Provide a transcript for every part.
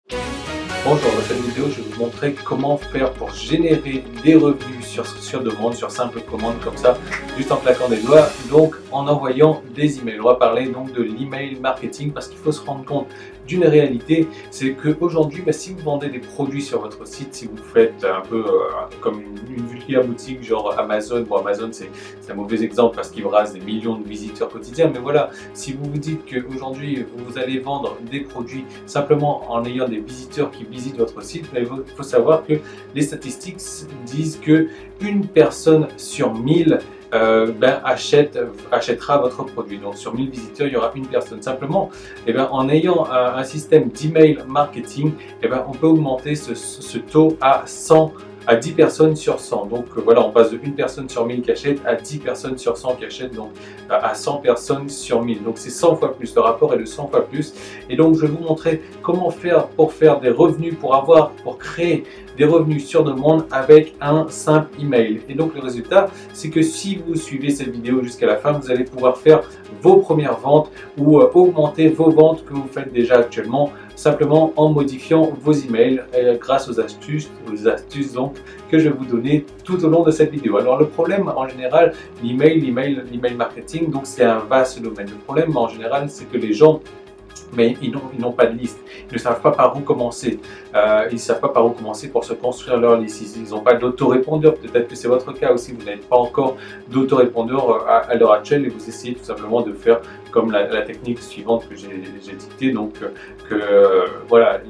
Bonjour, dans cette vidéo, je vais vous montrer comment faire pour générer des revenus sur demande, sur simple commande comme ça, juste en claquant des doigts, donc en envoyant des emails. On va parler donc de l'email marketing parce qu'il faut se rendre compte d'une réalité, c'est qu'aujourd'hui, si vous vendez des produits sur votre site, si vous faites un peu comme une vulgaire boutique genre Amazon, bon Amazon c'est un mauvais exemple parce qu'il rase des millions de visiteurs quotidiens, mais voilà, si vous vous dites qu'aujourd'hui vous allez vendre des produits simplement en ayant des visiteurs qui visitent votre site, il faut savoir que les statistiques disent que une personne sur 1000 achètera votre produit. Donc sur 1000 visiteurs, il y aura une personne. Simplement, en ayant un système d'email marketing, on peut augmenter ce taux à 10 personnes sur 100. Donc voilà, on passe de 1 personne sur 1000 qui achète à 10 personnes sur 100 qui achètent, donc à 100 personnes sur 1000. Donc c'est 100 fois plus, le rapport est de 100 fois plus. Et donc je vais vous montrer comment faire pour faire des revenus, pour créer des revenus sur demande avec un simple email. Et donc le résultat, c'est que si vous suivez cette vidéo jusqu'à la fin, vous allez pouvoir faire vos premières ventes ou augmenter vos ventes que vous faites déjà actuellement, simplement en modifiant vos emails grâce aux astuces donc, que je vais vous donner tout au long de cette vidéo. Alors le problème en général, l'email marketing, donc c'est un vaste domaine. Le problème en général, c'est que les gens ils n'ont pas de liste, ils ne savent pas par où commencer, ils ne savent pas par où commencer pour se construire leur liste, ils n'ont pas d'autorépondeur, peut-être que c'est votre cas aussi, vous n'avez pas encore d'autorépondeur à l'heure actuelle et vous essayez tout simplement de faire comme la technique suivante que j'ai dictée, donc voilà,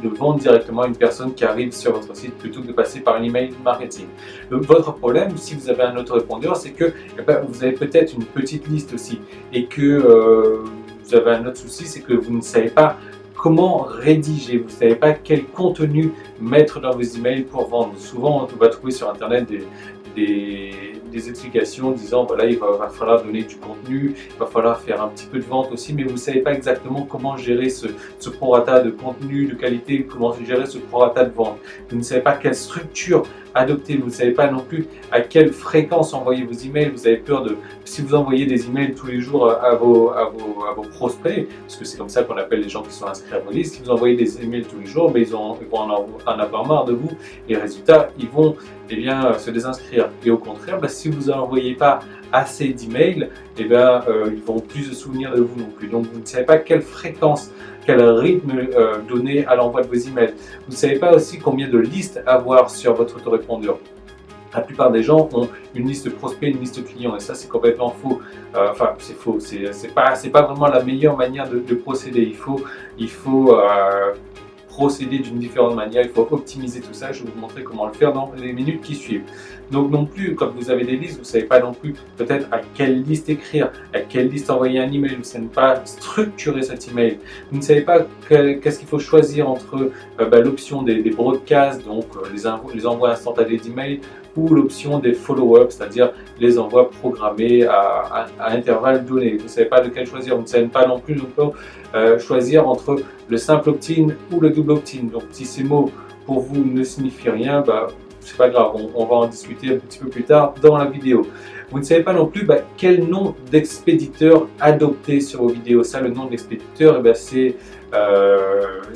de vendre directement à une personne qui arrive sur votre site plutôt que de passer par un email marketing. Donc, votre problème, si vous avez un autorépondeur, c'est que vous avez peut-être une petite liste aussi et que vous avez un autre souci, c'est que vous ne savez pas comment rédiger, vous ne savez pas quel contenu mettre dans vos emails pour vendre. Souvent, on va trouver sur internet des explications disant voilà, il va falloir donner du contenu, il va falloir faire un petit peu de vente aussi, mais vous ne savez pas exactement comment gérer ce prorata de contenu, de qualité, comment gérer ce prorata de vente. Vous ne savez pas quelle structure adopter, vous ne savez pas non plus à quelle fréquence envoyer vos emails, vous avez peur de, si vous envoyez des emails tous les jours à vos prospects, parce que c'est comme ça qu'on appelle les gens qui sont inscrits à vos listes, si vous envoyez des emails tous les jours, ils vont en avoir marre de vous et résultat, ils vont se désinscrire. Et au contraire, si vous n'envoyez pas assez d'emails, ils vont plus se souvenir de vous non plus. Donc vous ne savez pas quelle fréquence, quel rythme donner à l'envoi de vos emails. Vous ne savez pas aussi combien de listes avoir sur votre autorépondeur. La plupart des gens ont une liste prospect, une liste client, et ça c'est complètement faux. Enfin c'est faux, c'est pas vraiment la meilleure manière de procéder. Il faut procéder d'une différente manière, il faut optimiser tout ça, je vais vous montrer comment le faire dans les minutes qui suivent. Donc non plus, quand vous avez des listes, vous ne savez pas non plus peut-être à quelle liste écrire, à quelle liste envoyer un email, vous ne savez pas structurer cet email, vous ne savez pas qu'est-ce qu'il faut choisir entre l'option des broadcasts, donc les envois instantanés d'email, ou l'option des follow-up, c'est-à-dire les envois programmés à intervalles donnés. Vous ne savez pas lequel choisir, vous ne savez pas non plus choisir entre le simple opt-in ou le double opt-in. Donc si ces mots pour vous ne signifient rien, c'est pas grave, on va en discuter un petit peu plus tard dans la vidéo. Vous ne savez pas non plus quel nom d'expéditeur adopter sur vos vidéos. Ça, le nom d'expéditeur,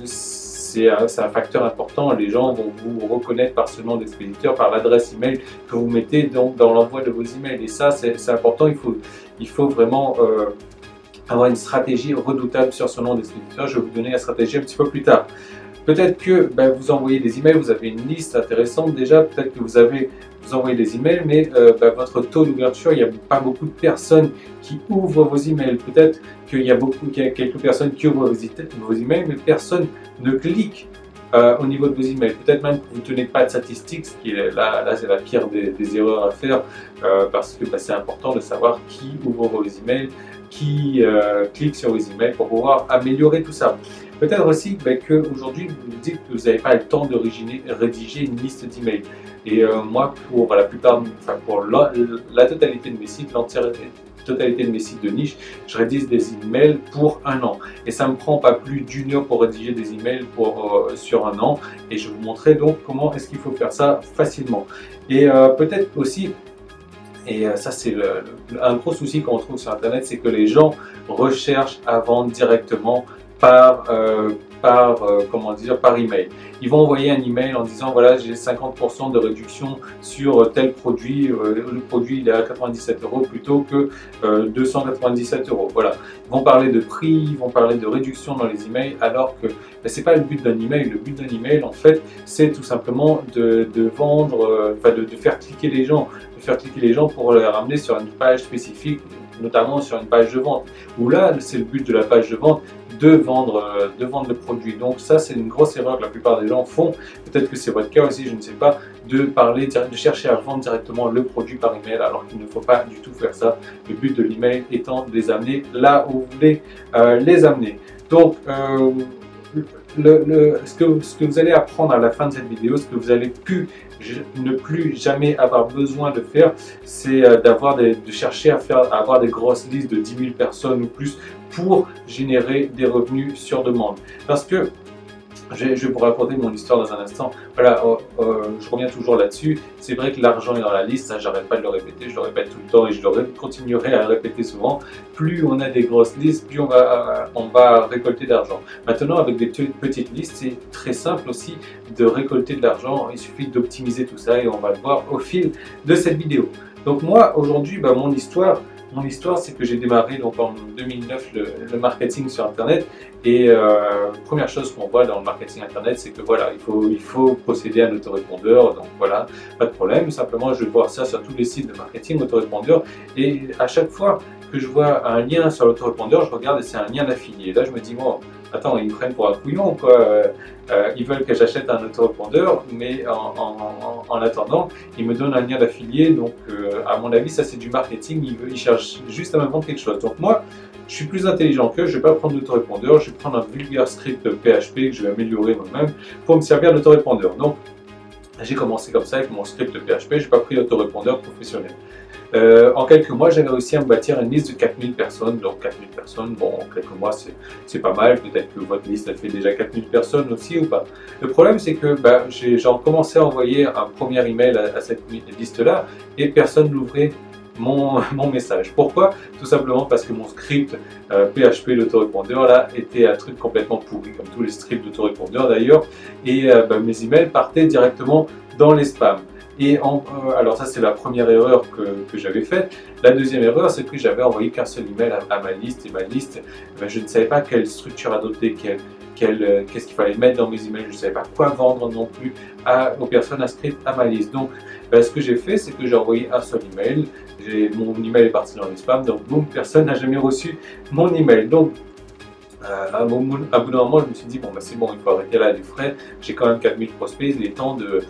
c'est un facteur important. Les gens vont vous reconnaître par ce nom d'expéditeur, par l'adresse email que vous mettez donc dans l'envoi de vos emails. Et ça, c'est important. Il faut vraiment avoir une stratégie redoutable sur ce nom d'expéditeur. Je vais vous donner la stratégie un petit peu plus tard. Peut-être que vous envoyez des emails, vous avez une liste intéressante déjà, peut-être que vous envoyez des emails, mais votre taux d'ouverture, il n'y a pas beaucoup de personnes qui ouvrent vos emails. Peut-être qu'il y a quelques personnes qui ouvrent vos emails, mais personne ne clique au niveau de vos emails. Peut-être même que vous ne tenez pas de statistiques, ce qui est là c'est la pire des erreurs à faire, parce que c'est important de savoir qui ouvre vos emails, qui clique sur vos emails pour pouvoir améliorer tout ça. Peut-être aussi qu'aujourd'hui vous dites que vous n'avez pas le temps de rédiger une liste d'emails. Et moi, pour la totalité de mes sites, totalité de mes sites de niche, je rédige des emails pour un an. Et ça ne me prend pas plus d'1 heure pour rédiger des emails sur un an. Et je vais vous montrer donc comment est-ce qu'il faut faire ça facilement. Et peut-être aussi, et ça c'est un gros souci qu'on trouve sur internet, c'est que les gens recherchent à vendre directement par comment dire, par email. Ils vont envoyer un email en disant voilà, j'ai 50% de réduction sur tel produit, le produit il est à 97 € plutôt que 297 €. Voilà. Ils vont parler de prix, ils vont parler de réduction dans les emails, alors que ce n'est pas le but d'un email. Le but d'un email, en fait, c'est tout simplement de vendre, de faire cliquer les gens, pour les ramener sur une page spécifique, notamment sur une page de vente, où là, c'est le but de la page de vente, de vendre le produit. Donc ça, c'est une grosse erreur que la plupart des gens font. Peut-être que c'est votre cas aussi, je ne sais pas, de chercher à vendre directement le produit par email, alors qu'il ne faut pas du tout faire ça. Le but de l'email étant de les amener là où vous voulez les amener. Donc, ce que vous allez apprendre à la fin de cette vidéo, ce que vous allez ne plus jamais avoir besoin de faire, c'est de chercher à avoir des grosses listes de 10 000 personnes ou plus pour générer des revenus sur demande. Parce que je vais vous raconter mon histoire dans un instant. Voilà, je reviens toujours là-dessus. C'est vrai que l'argent est dans la liste, ça j'arrête pas de le répéter, je le répète tout le temps et je continuerai à le répéter souvent. Plus on a des grosses listes, plus on va récolter d'argent. Maintenant, avec des petites listes, c'est très simple aussi de récolter de l'argent. Il suffit d'optimiser tout ça et on va le voir au fil de cette vidéo. Donc moi, aujourd'hui, mon histoire, c'est que j'ai démarré donc en 2009 le marketing sur Internet et première chose qu'on voit dans le marketing Internet, c'est que voilà, il faut posséder un autorépondeur, donc voilà, pas de problème. Simplement, je vais voir ça sur tous les sites de marketing autorépondeur et à chaque fois que je vois un lien sur l'autorépondeur, je regarde et c'est un lien d'affilié. Là, je me dis, bon, attends, ils me prennent pour un couillon, quoi. Ils veulent que j'achète un autorépondeur, mais en attendant, ils me donnent un lien d'affilié. Donc, à mon avis, ça c'est du marketing. Ils cherchent juste à me vendre quelque chose. Donc, moi, je suis plus intelligent qu'eux. Je ne vais pas prendre l'autorépondeur. Je vais prendre un vulgaire script PHP que je vais améliorer moi-même pour me servir d'autorépondeur. Donc, j'ai commencé comme ça avec mon script PHP. Je n'ai pas pris l'autorépondeur professionnel. En quelques mois, j'avais réussi à me bâtir une liste de 4000 personnes. Donc 4000 personnes, bon, en quelques mois, c'est pas mal. Peut-être que votre liste, elle fait déjà 4000 personnes aussi ou pas. Le problème, c'est que j'ai commencé à envoyer un premier email à cette liste-là et personne n'ouvrait mon message. Pourquoi? Tout simplement parce que mon script PHP l'autorépondeur là était un truc complètement pourri, comme tous les scripts d'autorépondeur d'ailleurs, et mes emails partaient directement dans les spams. Et alors ça c'est la première erreur que j'avais faite. La deuxième erreur, c'est que j'avais envoyé qu'un seul email à ma liste, et ma liste, je ne savais pas quelle structure adopter, qu'est-ce qu'il fallait mettre dans mes emails, je ne savais pas quoi vendre non plus aux personnes inscrites à ma liste. Donc ce que j'ai fait, c'est que j'ai envoyé un seul email, mon email est parti dans les spams, donc boum, personne n'a jamais reçu mon email. Donc à bout d'un moment, je me suis dit, bon, c'est bon, il faut arrêter là les frais. J'ai quand même 4000 prospects, il est temps de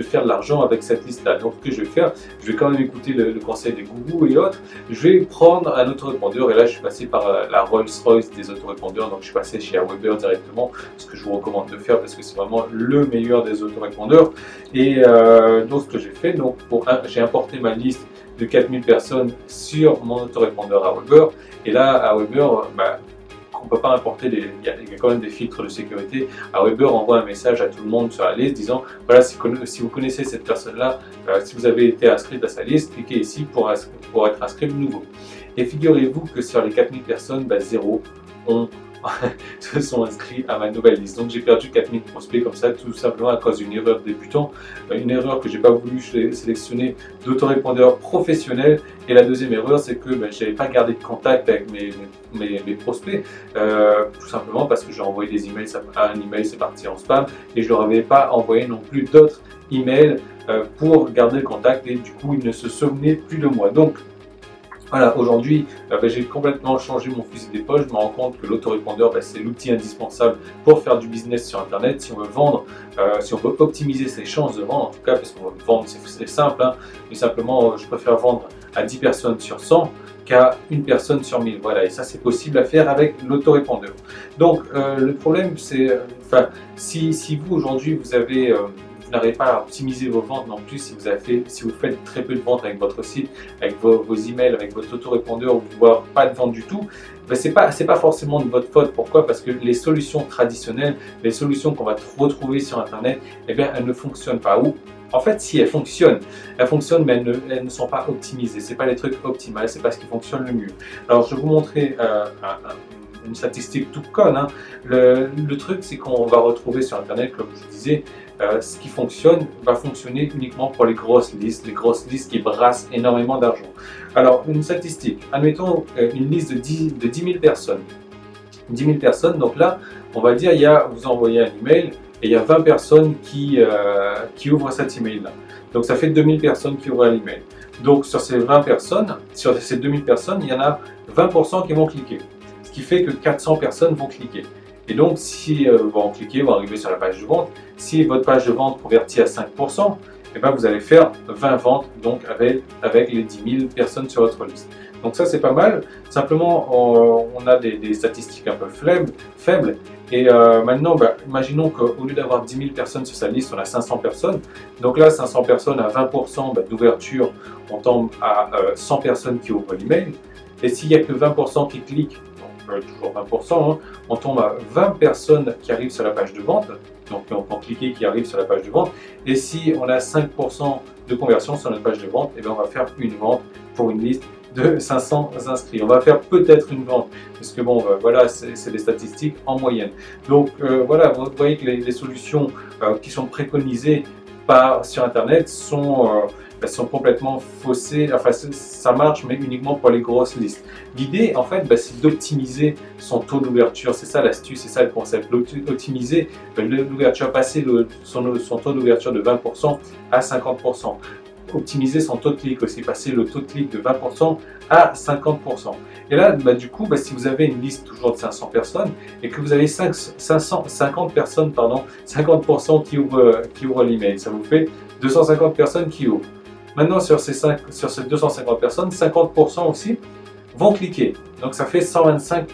faire de l'argent avec cette liste-là. Donc, ce que je vais faire, je vais quand même écouter le conseil des gourous et autres. Je vais prendre un autorépondeur et là, je suis passé par la Rolls-Royce des autorépondeurs. Donc, je suis passé chez Aweber directement, ce que je vous recommande de faire parce que c'est vraiment le meilleur des autorépondeurs. Et donc, ce que j'ai fait, donc, j'ai importé ma liste de 4000 personnes sur mon autorépondeur Aweber. Et là, Aweber, on ne peut pas importer, il y a quand même des filtres de sécurité. Aweber envoie un message à tout le monde sur la liste disant voilà, si vous connaissez cette personne-là, si vous avez été inscrite à sa liste, cliquez ici pour être inscrit de nouveau. Et figurez-vous que sur les 4000 personnes, 0 se sont inscrits à ma nouvelle liste. Donc j'ai perdu 4000 prospects comme ça, tout simplement à cause d'une erreur de débutant, une erreur que j'ai pas voulu sélectionner d'autorépondeur professionnel. Et la deuxième erreur, c'est que je n'avais pas gardé de contact avec mes prospects, tout simplement parce que j'ai envoyé des emails, un email c'est parti en spam et je leur avais pas envoyé non plus d'autres emails pour garder le contact et du coup ils ne se souvenaient plus de moi. Donc voilà, aujourd'hui, j'ai complètement changé mon fusil d'épaule. Je me rends compte que l'autorépondeur, c'est l'outil indispensable pour faire du business sur Internet. Si on veut vendre, si on veut optimiser ses chances de vendre, en tout cas, parce qu'on veut vendre, c'est simple, hein, mais simplement, je préfère vendre à 10 personnes sur 100 qu'à une personne sur 1000. Voilà, et ça, c'est possible à faire avec l'autorépondeur. Donc, le problème, c'est, si vous, aujourd'hui, vous n'arrivez pas à optimiser vos ventes non plus, si vous faites très peu de ventes avec votre site, avec vos emails, avec votre autorépondeur, voire pas de vente du tout, c'est pas forcément de votre faute. Pourquoi? Parce que les solutions traditionnelles, les solutions qu'on va retrouver sur Internet, elles ne fonctionnent pas. Ou en fait, si elles fonctionnent, mais elles ne sont pas optimisées. C'est pas les trucs optimaux, c'est pas ce qui fonctionne le mieux. Alors, je vais vous montrer une statistique tout conne, hein. Le truc, c'est qu'on va retrouver sur Internet, comme je disais, ce qui fonctionne va fonctionner uniquement pour les grosses listes qui brassent énormément d'argent. Alors, une statistique, admettons une liste de 10 000 personnes. 10 000 personnes, donc là, on va dire, vous envoyez un email et il y a 20 personnes qui ouvrent cet email-là. Donc ça fait 2000 personnes qui ouvrent l'email. Donc sur ces 20 personnes, sur ces 2000 personnes, il y en a 20% qui vont cliquer. Ce qui fait que 400 personnes vont cliquer. Et donc si vont cliquer, vont arriver sur la page de vente, si votre page de vente convertit à 5%, et ben vous allez faire 20 ventes donc avec les 10 000 personnes sur votre liste. Donc ça c'est pas mal, simplement on a des statistiques un peu faibles et maintenant imaginons qu'au lieu d'avoir 10 000 personnes sur sa liste, on a 500 personnes. Donc là 500 personnes à 20% d'ouverture, on tombe à 100 personnes qui ouvrent l'email. Et s'il n'y a que 20% qui cliquent, donc toujours 20%, hein, on tombe à 20 personnes qui arrivent sur la page de vente. Donc on peut cliquer qui arrive sur la page de vente. Et si on a 5% de conversion sur notre page de vente, et bien on va faire une vente pour une liste de 500 inscrits. On va faire peut-être une vente, parce que bon, voilà, c'est des statistiques en moyenne. Donc voilà, vous voyez que les solutions qui sont préconisées sur Internet sont complètement faussées. Enfin, ça marche, mais uniquement pour les grosses listes. L'idée, en fait, c'est d'optimiser son taux d'ouverture. C'est ça l'astuce, c'est ça le concept. Optimiser l'ouverture, passer son taux d'ouverture de 20% à 50%. Optimiser son taux de clic aussi, passer le taux de clic de 20% à 50%. Et là, du coup, si vous avez une liste toujours de 500 personnes et que vous avez 50 personnes, 50% qui ouvrent l'email, ça vous fait 250 personnes qui ouvrent. Maintenant, sur ces 250 personnes, 50% aussi vont cliquer. Donc, ça fait 125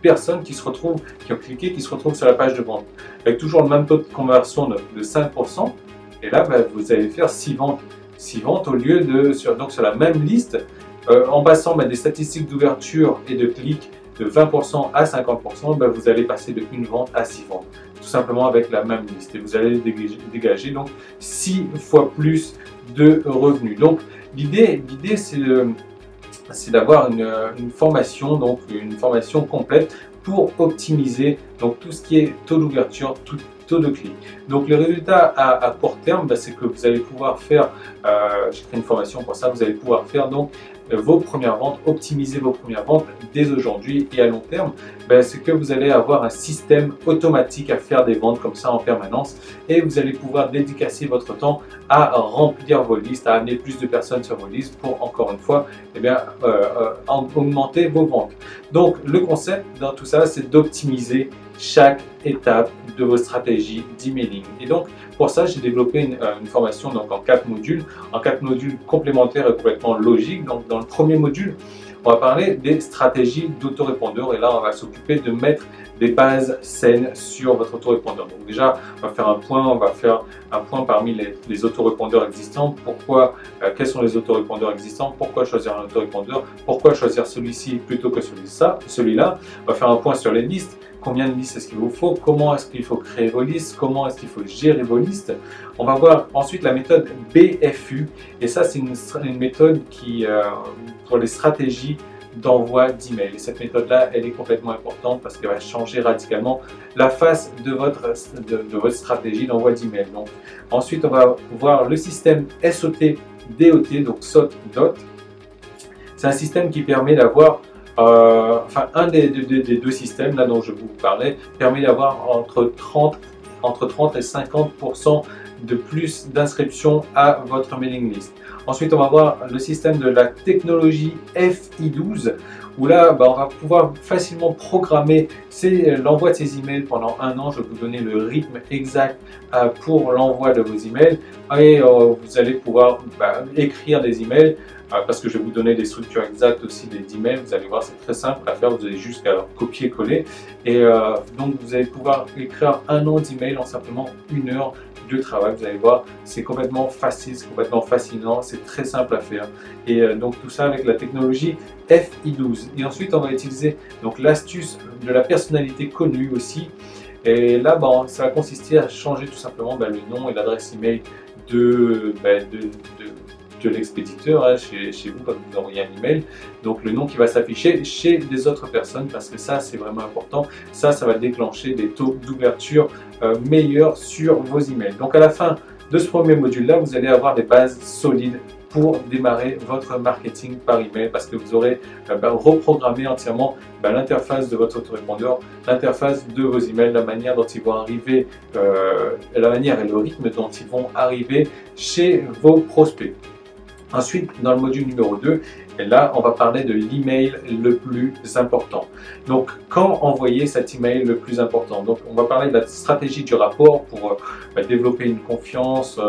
personnes qui ont cliqué, qui se retrouvent sur la page de vente. Avec toujours le même taux de conversion de 5%. Et là, vous allez faire 6 ventes. 6 ventes au lieu donc sur la même liste, en passant des statistiques d'ouverture et de clics de 20% à 50%, vous allez passer de 1 vente à 6 ventes, tout simplement avec la même liste, et vous allez dégager donc 6 fois plus de revenus. Donc l'idée c'est d'avoir une formation, donc une formation complète pour optimiser donc tout ce qui est taux d'ouverture, taux de clic. Donc le résultat à court terme, c'est que vous allez pouvoir faire, j'ai créé une formation pour ça, vous allez pouvoir faire donc vos premières ventes, optimiser vos premières ventes dès aujourd'hui, et à long terme, c'est que vous allez avoir un système automatique à faire des ventes comme ça en permanence, et vous allez pouvoir dédicacer votre temps à remplir vos listes, à amener plus de personnes sur vos listes pour encore une fois augmenter vos ventes. Donc le concept dans tout ça, c'est d'optimiser chaque étape de vos stratégies d'emailing. Et donc pour ça, j'ai développé une formation donc en 4 modules, complémentaires et complètement logiques. Donc dans le premier module, on va parler des stratégies d'autorépondeur, et là on va s'occuper de mettre des bases saines sur votre autorépondeur. Donc déjà, on va faire un point parmi les autorépondeurs existants. Quels sont les autorépondeurs existants? Pourquoi choisir un autorépondeur? Pourquoi choisir celui-ci plutôt que celui-là? On va faire un point sur les listes. Combien de listes est-ce qu'il vous faut? Comment est-ce qu'il faut créer vos listes? Comment est-ce qu'il faut gérer vos listes? On va voir ensuite la méthode BFU, et ça c'est une méthode pour les stratégies d'envoi d'email. Et cette méthode-là, elle est complètement importante parce qu'elle va changer radicalement la face de votre stratégie d'envoi d'email. Donc, ensuite, on va voir le système SOT-DOT, donc SOT-DOT. C'est un système qui permet d'avoir un des deux systèmes là dont je vous parlais permet d'avoir entre 30 et 50% de plus d'inscriptions à votre mailing list. Ensuite, on va voir le système de la technologie FI12, où là, on va pouvoir facilement programmer l'envoi de ces emails pendant 1 an. Je vais vous donner le rythme exact pour l'envoi de vos emails, et vous allez pouvoir écrire des emails. Parce que je vais vous donner des structures exactes aussi des emails. Vous allez voir, c'est très simple à faire, vous avez juste qu'à copier-coller. Et donc vous allez pouvoir écrire 1 an d'email en simplement 1 heure de travail. Vous allez voir, c'est complètement facile, c'est complètement fascinant, c'est très simple à faire. Et donc tout ça avec la technologie FI12. Et ensuite, on va utiliser donc l'astuce de la personnalité connue aussi. Et là, ça va consister à changer tout simplement le nom et l'adresse email de l'expéditeur, hein, chez vous, quand vous envoyez un email, donc le nom qui va s'afficher chez les autres personnes, parce que ça c'est vraiment important, ça va déclencher des taux d'ouverture meilleurs sur vos emails. Donc à la fin de ce premier module là, vous allez avoir des bases solides pour démarrer votre marketing par email, parce que vous aurez reprogrammé entièrement l'interface de votre autorépondeur, l'interface de vos emails, la manière dont ils vont arriver, la manière et le rythme dont ils vont arriver chez vos prospects. Ensuite, dans le module numéro 2, et là, on va parler de l'email le plus important. Donc, quand envoyer cet email le plus important? Donc, on va parler de la stratégie du rapport pour développer une confiance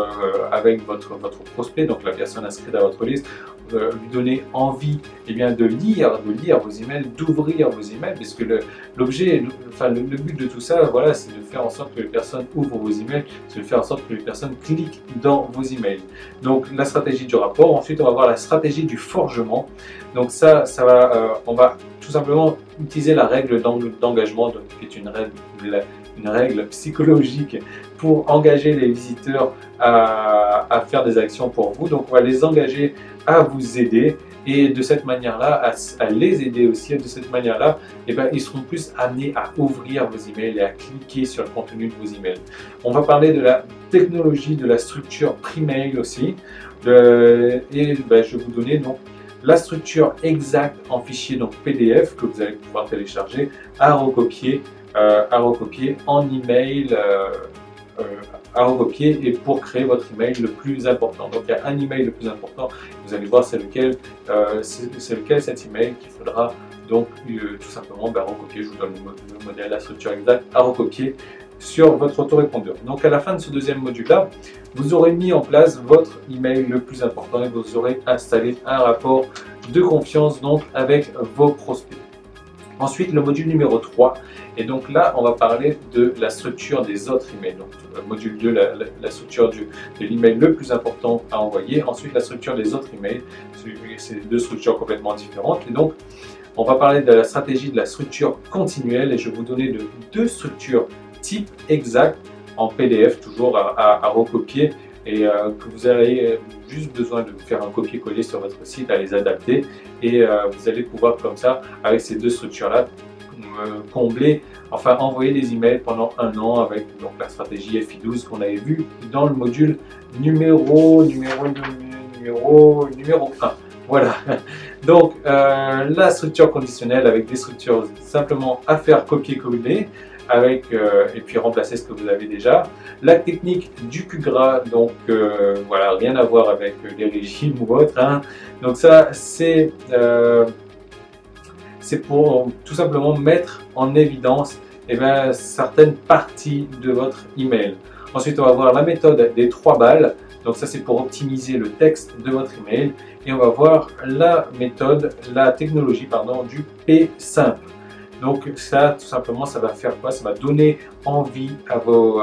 avec votre prospect, donc la personne inscrite à votre liste, lui donner envie de lire vos emails, d'ouvrir vos emails, parce que le but de tout ça, voilà, c'est de faire en sorte que les personnes ouvrent vos emails, c'est de faire en sorte que les personnes cliquent dans vos emails. Donc, la stratégie du rapport. Ensuite, on va voir la stratégie du forgement. Donc on va tout simplement utiliser la règle d'engagement, qui est une règle psychologique pour engager les visiteurs à faire des actions pour vous. Donc on va les engager à vous aider, et de cette manière-là, à les aider aussi. De cette manière-là, ils seront plus amenés à ouvrir vos emails et à cliquer sur le contenu de vos emails. On va parler de la technologie, de la structure pre-mail aussi, et je vais vous donner donc la structure exacte en fichier donc PDF que vous allez pouvoir télécharger à recopier en email, à recopier, et pour créer votre email le plus important. Donc il y a un email le plus important, vous allez voir c'est lequel cet email qu'il faudra donc tout simplement recopier. Je vous donne le modèle, la structure exacte à recopier sur votre autorépondeur. Donc à la fin de ce deuxième module-là, vous aurez mis en place votre email le plus important et vous aurez installé un rapport de confiance donc avec vos prospects. Ensuite, le module numéro 3, et donc là, on va parler de la structure des autres emails. Donc, le module 2, la structure de l'email le plus important à envoyer. Ensuite, la structure des autres emails. C'est deux structures complètement différentes. Et donc, on va parler de la stratégie de la structure continuelle, et je vais vous donner deux structures type exact en PDF, toujours à recopier, et que vous avez juste besoin de faire un copier-coller sur votre site, à les adapter, et vous allez pouvoir comme ça, avec ces deux structures-là, envoyer des emails pendant un an avec donc la stratégie FI12 qu'on avait vu dans le module numéro 1. Voilà, donc la structure conditionnelle avec des structures simplement à faire copier-coller, et puis remplacer ce que vous avez déjà. La technique du QGRA, donc voilà, rien à voir avec les régimes ou autre, hein. Donc ça c'est pour tout simplement mettre en évidence certaines parties de votre email. Ensuite on va voir la méthode des 3 balles. Donc ça c'est pour optimiser le texte de votre email, et on va voir la technologie du P simple. Donc ça, tout simplement, ça va faire quoi? Ça va donner envie à vos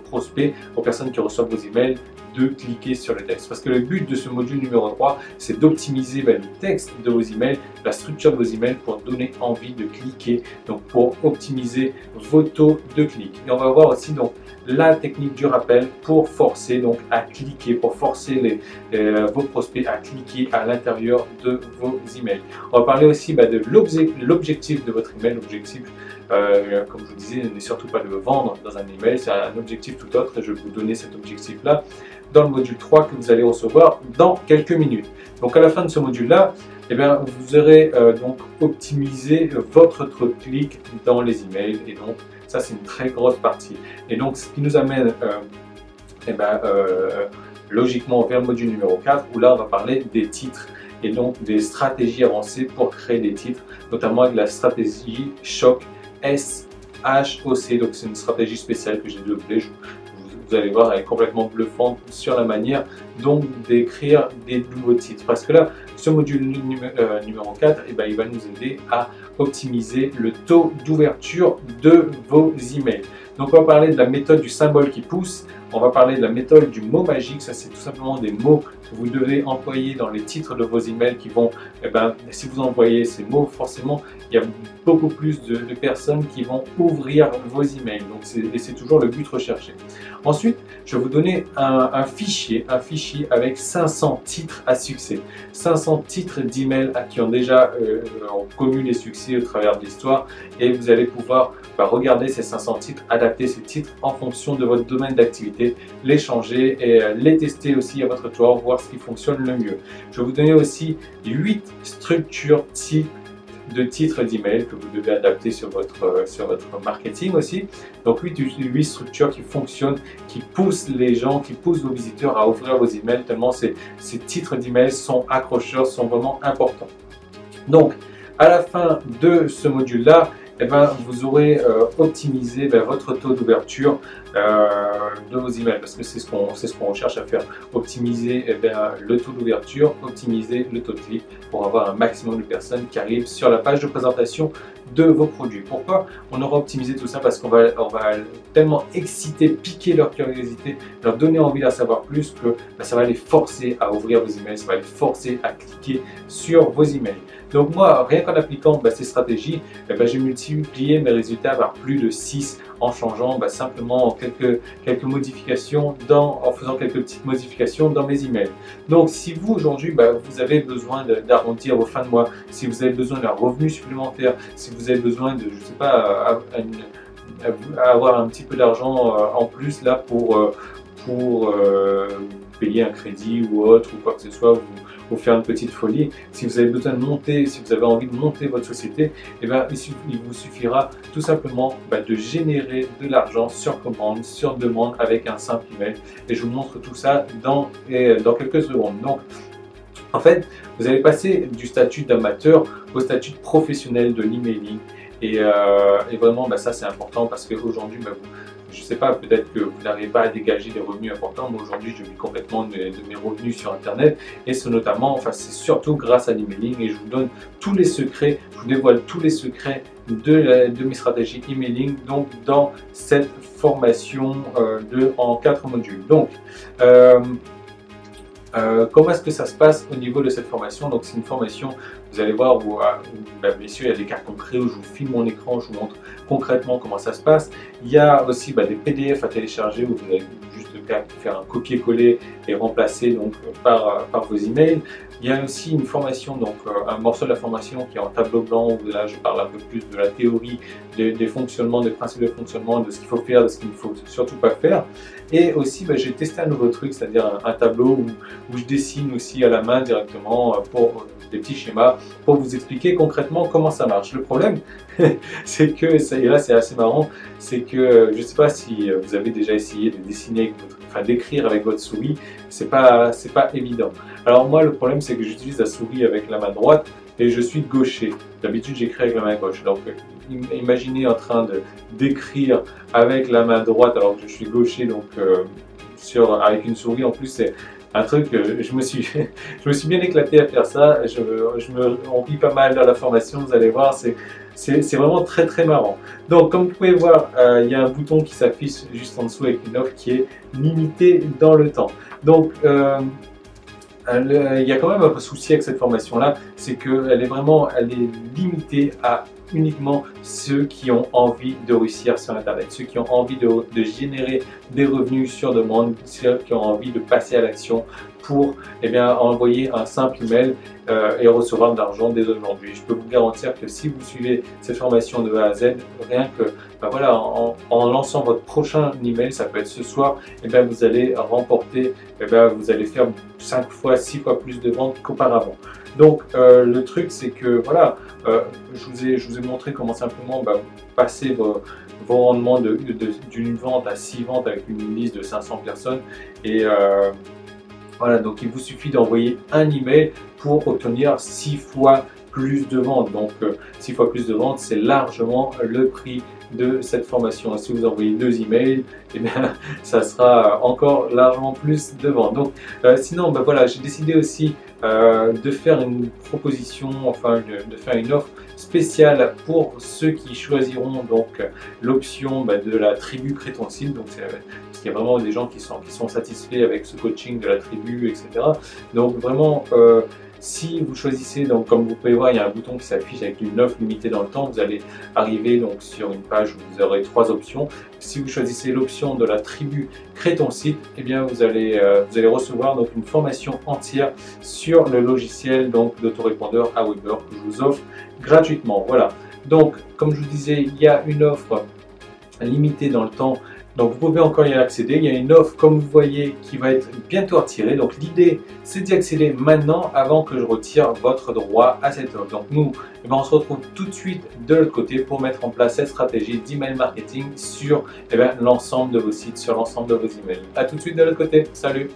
prospects, aux personnes qui reçoivent vos emails, de cliquer sur le texte. Parce que le but de ce module numéro 3, c'est d'optimiser le texte de vos emails, la structure de vos emails, pour donner envie de cliquer, donc pour optimiser vos taux de clic. Et on va voir aussi donc la technique du rappel pour forcer donc à cliquer, pour forcer vos prospects à cliquer à l'intérieur de vos emails. On va parler aussi de l'objectif de votre email. L'objectif, comme je vous disais, n'est surtout pas de le vendre dans un email, c'est un objectif tout autre, et je vais vous donner cet objectif-là dans le module 3 que vous allez recevoir dans quelques minutes. Donc à la fin de ce module-là, vous aurez donc optimisé votre taux de clic dans les emails, et donc ça c'est une très grosse partie. Et donc ce qui nous amène logiquement vers le module numéro 4, où là on va parler des titres et donc des stratégies avancées pour créer des titres, notamment avec la stratégie SHOC, S-H-O-C. Donc c'est une stratégie spéciale que j'ai développée. Vous allez voir, elle est complètement bluffante sur la manière donc d'écrire des nouveaux titres. Parce que là, ce module numéro 4, il va nous aider à optimiser le taux d'ouverture de vos emails. Donc on va parler de la méthode du symbole qui pousse, on va parler de la méthode du mot magique, ça c'est tout simplement des mots que vous devez employer dans les titres de vos emails qui vont, si vous envoyez ces mots, forcément il y a beaucoup plus de personnes qui vont ouvrir vos emails, donc c'est toujours le but recherché. Ensuite, je vais vous donner un fichier avec 500 titres à succès, 500 titres d'emails qui ont déjà connu les succès au travers de l'histoire, et vous allez pouvoir regarder ces 500 titres, adapter ces titres en fonction de votre domaine d'activité, les changer et les tester aussi à votre tour, voir ce qui fonctionne le mieux. Je vais vous donner aussi 8 structures types de titres d'email que vous devez adapter sur votre marketing aussi. Donc 8 structures qui fonctionnent, qui poussent les gens, qui poussent vos visiteurs à ouvrir vos emails, tellement ces titres d'email sont accrocheurs, sont vraiment importants. Donc à la fin de ce module-là, vous aurez optimisé votre taux d'ouverture de vos emails, parce que c'est ce qu'on recherche à faire, optimiser le taux d'ouverture, optimiser le taux de clic pour avoir un maximum de personnes qui arrivent sur la page de présentation de vos produits. Pourquoi on aura optimisé tout ça? Parce qu'on va tellement exciter, piquer leur curiosité, leur donner envie d'en savoir plus, que ça va les forcer à ouvrir vos emails, ça va les forcer à cliquer sur vos emails. Donc moi, rien qu'en appliquant ces stratégies, j'ai multiplié mes résultats par plus de 6 en changeant simplement quelques modifications, en faisant quelques petites modifications dans mes emails. Donc si vous aujourd'hui, vous avez besoin d'arrondir vos fins de mois, si vous avez besoin d'un revenu supplémentaire, si vous avez besoin de, je sais pas, avoir un petit peu d'argent en plus là pour payer un crédit ou autre ou quoi que ce soit, vous faire une petite folie, si vous avez besoin de monter, si vous avez envie de monter votre société, il vous suffira tout simplement de générer de l'argent sur commande, sur demande avec un simple email, et je vous montre tout ça dans quelques secondes. Donc en fait, vous allez passer du statut d'amateur au statut de professionnel de l'emailing, et vraiment ça c'est important, parce qu'aujourd'hui je ne sais pas, peut-être que vous n'arrivez pas à dégager des revenus importants. Moi aujourd'hui, je vis complètement de mes revenus sur Internet, et c'est notamment, c'est surtout grâce à l'emailing, et je vous donne tous les secrets, je vous dévoile tous les secrets de mes stratégies emailing, donc dans cette formation en 4 modules. Donc, comment est-ce que ça se passe au niveau de cette formation? Donc c'est une formation, vous allez voir, où bien sûr il y a des cas concrets où je vous filme mon écran, je vous montre concrètement comment ça se passe. Il y a aussi des PDF à télécharger où vous avez juste faire un copier-coller et remplacer donc par vos emails. Il y a aussi une formation, donc un morceau de la formation qui est en tableau blanc, où là je parle un peu plus de la théorie, des fonctionnements, des principes de fonctionnement, de ce qu'il faut faire, de ce qu'il ne faut surtout pas faire. Et aussi j'ai testé un nouveau truc, c'est-à-dire un tableau où je dessine aussi à la main directement pour des petits schémas pour vous expliquer concrètement comment ça marche. Le problème, c'est que, et là c'est assez marrant, c'est que je ne sais pas si vous avez déjà essayé de dessiner, d'écrire avec votre souris, c'est pas évident. Alors moi le problème c'est que j'utilise la souris avec la main droite et je suis gaucher. D'habitude j'écris avec la main gauche. Donc imaginez en train d'écrire avec la main droite alors que je suis gaucher, donc avec une souris en plus, c'est un truc, je me suis bien éclaté à faire ça. On rit pas mal dans la formation, vous allez voir, c'est vraiment très très marrant. Donc comme vous pouvez voir, il y a un bouton qui s'affiche juste en dessous avec une offre qui est limitée dans le temps. Donc il y a quand même un souci avec cette formation là, c'est qu'elle est limitée à uniquement ceux qui ont envie de réussir sur Internet, ceux qui ont envie de générer des revenus sur demande, ceux qui ont envie de passer à l'action pour envoyer un simple email et recevoir de l'argent dès aujourd'hui. Je peux vous garantir que si vous suivez cette formation de A à Z, rien que en lançant votre prochain email, ça peut être ce soir, vous allez remporter, vous allez faire 5 fois, 6 fois plus de ventes qu'auparavant. Donc le truc c'est que je vous ai montré comment simplement passer vos rendements d'une vente à 6 ventes avec une liste de 500 personnes, et voilà, donc il vous suffit d'envoyer un email pour obtenir 6 fois plus de ventes. Donc 6 fois plus de ventes, c'est largement le prix de cette formation. Si vous envoyez 2 emails, ça sera encore largement plus de ventes. Donc sinon j'ai décidé aussi de faire une proposition, de faire une offre spécial pour ceux qui choisiront donc l'option de la tribu Crée ton site. Donc parce qu'il y a vraiment des gens qui sont satisfaits avec ce coaching de la tribu, etc. Donc vraiment, si vous choisissez, donc comme vous pouvez voir, il y a un bouton qui s'affiche avec une offre limitée dans le temps. Vous allez arriver donc sur une page où vous aurez 3 options. Si vous choisissez l'option de la tribu Crée ton site, eh bien vous allez recevoir donc une formation entière sur le logiciel donc d'autorépondeur Aweber que je vous offre gratuitement. Voilà. Donc comme je vous disais, il y a une offre limitée dans le temps. Donc vous pouvez encore y accéder, il y a une offre comme vous voyez qui va être bientôt retirée. Donc l'idée c'est d'y accéder maintenant avant que je retire votre droit à cette offre. Donc nous, on se retrouve tout de suite de l'autre côté pour mettre en place cette stratégie d'email marketing sur l'ensemble de vos sites, sur l'ensemble de vos emails. A tout de suite de l'autre côté, salut!